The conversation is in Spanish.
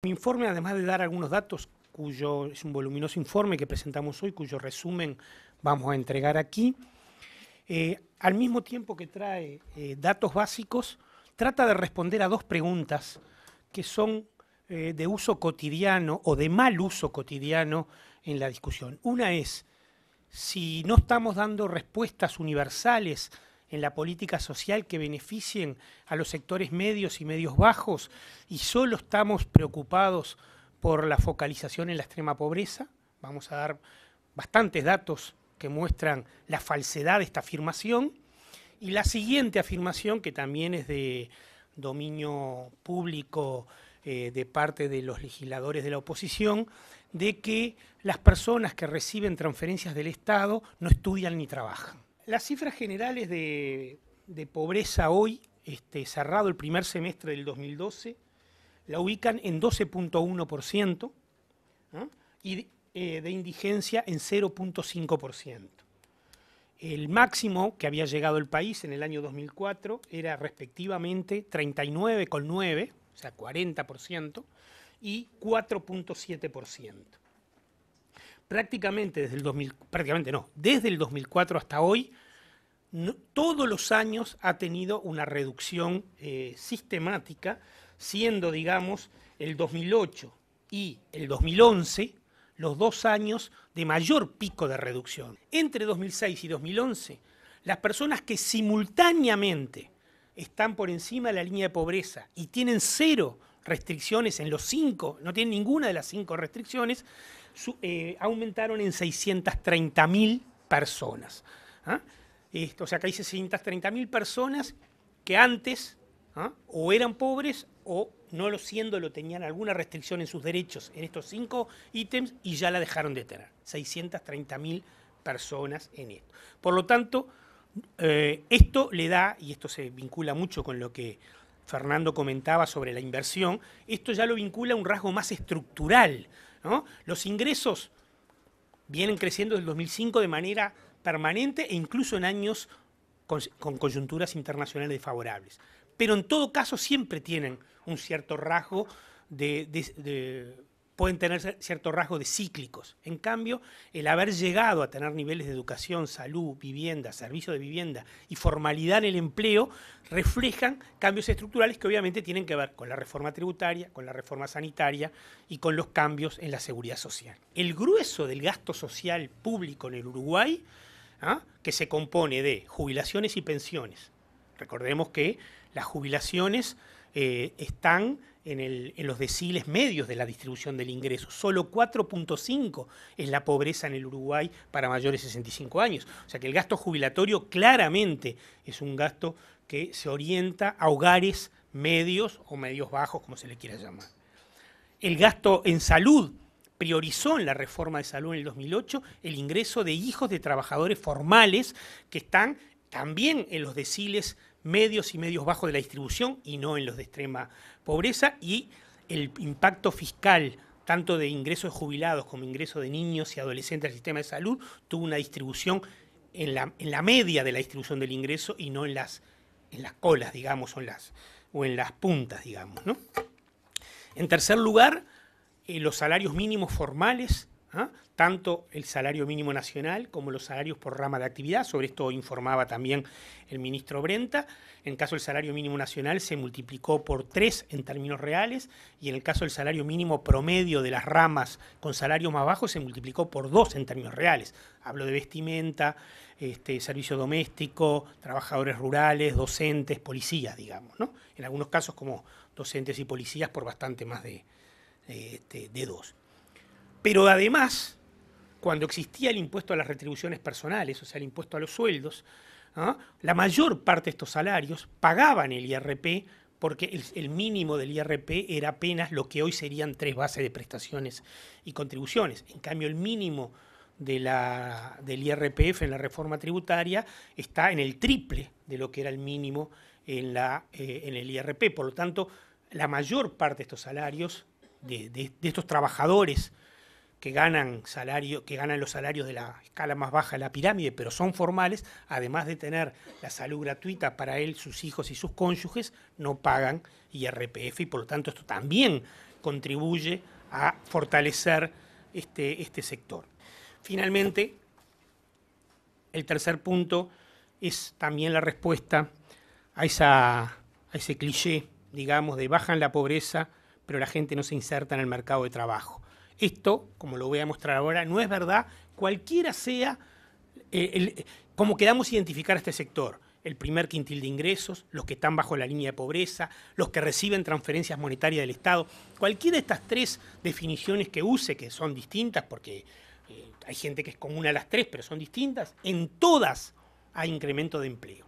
Mi informe, además de dar algunos datos, es un voluminoso informe que presentamos hoy, cuyo resumen vamos a entregar aquí, al mismo tiempo que trae datos básicos, trata de responder a dos preguntas que son de uso cotidiano o de mal uso cotidiano en la discusión. Una es, si no estamos dando respuestas universales en la política social que beneficien a los sectores medios y medios bajos y solo estamos preocupados por la focalización en la extrema pobreza. Vamos a dar bastantes datos que muestran la falsedad de esta afirmación. Y la siguiente afirmación, que también es de dominio público de parte de los legisladores de la oposición, de que las personas que reciben transferencias del Estado no estudian ni trabajan. Las cifras generales de pobreza hoy, cerrado el primer semestre del 2012, la ubican en 12.1%, ¿no? Y de indigencia en 0.5%. El máximo que había llegado el país en el año 2004 era respectivamente 39,9%, o sea, 40%, y 4.7%. Desde el 2004 hasta hoy, todos los años ha tenido una reducción sistemática, siendo, digamos, el 2008 y el 2011 los 2 años de mayor pico de reducción. Entre 2006 y 2011, las personas que simultáneamente están por encima de la línea de pobreza y tienen 0 restricciones en los 5, no tienen ninguna de las 5 restricciones, aumentaron en 630.000 personas. O sea, que hay 630.000 personas que antes o eran pobres o no lo siendo, tenían alguna restricción en sus derechos en estos 5 ítems y ya la dejaron de tener. 630.000 personas en esto. Por lo tanto, esto le da, y esto se vincula mucho con lo que Fernando comentaba sobre la inversión, esto ya lo vincula a un rasgo más estructural, ¿no? Los ingresos vienen creciendo desde el 2005 de manera permanente e incluso en años con coyunturas internacionales favorables. Pero en todo caso siempre tienen un cierto rasgo pueden tener cierto rasgo de cíclicos. En cambio, el haber llegado a tener niveles de educación, salud, vivienda, servicio de vivienda y formalidad en el empleo reflejan cambios estructurales que obviamente tienen que ver con la reforma tributaria, con la reforma sanitaria y con los cambios en la seguridad social. El grueso del gasto social público en el Uruguay, que se compone de jubilaciones y pensiones. Recordemos que las jubilaciones están en los deciles medios de la distribución del ingreso. Solo 4.5 es la pobreza en el Uruguay para mayores de 65 años. O sea que el gasto jubilatorio claramente es un gasto que se orienta a hogares medios o medios bajos, como se le quiera llamar. El gasto en salud priorizó en la reforma de salud en el 2008 el ingreso de hijos de trabajadores formales que están también en los deciles medios y medios bajos de la distribución y no en los de extrema pobreza, y el impacto fiscal tanto de ingresos de jubilados como ingresos de niños y adolescentes al sistema de salud tuvo una distribución en la media de la distribución del ingreso y no en las colas, digamos, o en las puntas, digamos, ¿no? En tercer lugar, los salarios mínimos formales, tanto el salario mínimo nacional como los salarios por rama de actividad. Sobre esto informaba también el ministro Brenta. En el caso del salario mínimo nacional se multiplicó por 3 en términos reales, y en el caso del salario mínimo promedio de las ramas con salarios más bajos se multiplicó por 2 en términos reales. Hablo de vestimenta, servicio doméstico, trabajadores rurales, docentes, policías, digamos, ¿no? En algunos casos como docentes y policías por bastante más de 2. Pero además, cuando existía el impuesto a las retribuciones personales, o sea, el impuesto a los sueldos, la mayor parte de estos salarios pagaban el IRP porque el mínimo del IRP era apenas lo que hoy serían 3 bases de prestaciones y contribuciones. En cambio, el mínimo del IRPF en la reforma tributaria está en el triple de lo que era el mínimo en el IRP. Por lo tanto, la mayor parte de estos salarios, de estos trabajadores que ganan los salarios de la escala más baja de la pirámide, pero son formales, además de tener la salud gratuita para él, sus hijos y sus cónyuges, no pagan IRPF, y por lo tanto esto también contribuye a fortalecer este sector. Finalmente, el tercer punto es también la respuesta a ese cliché, digamos, de bajan la pobreza, pero la gente no se inserta en el mercado de trabajo. Esto, como lo voy a mostrar ahora, no es verdad, cualquiera sea cómo queramos identificar a este sector. El primer quintil de ingresos, los que están bajo la línea de pobreza, los que reciben transferencias monetarias del Estado. Cualquiera de estas tres definiciones que use, que son distintas porque hay gente que es común a las tres, pero son distintas, en todas hay incremento de empleo.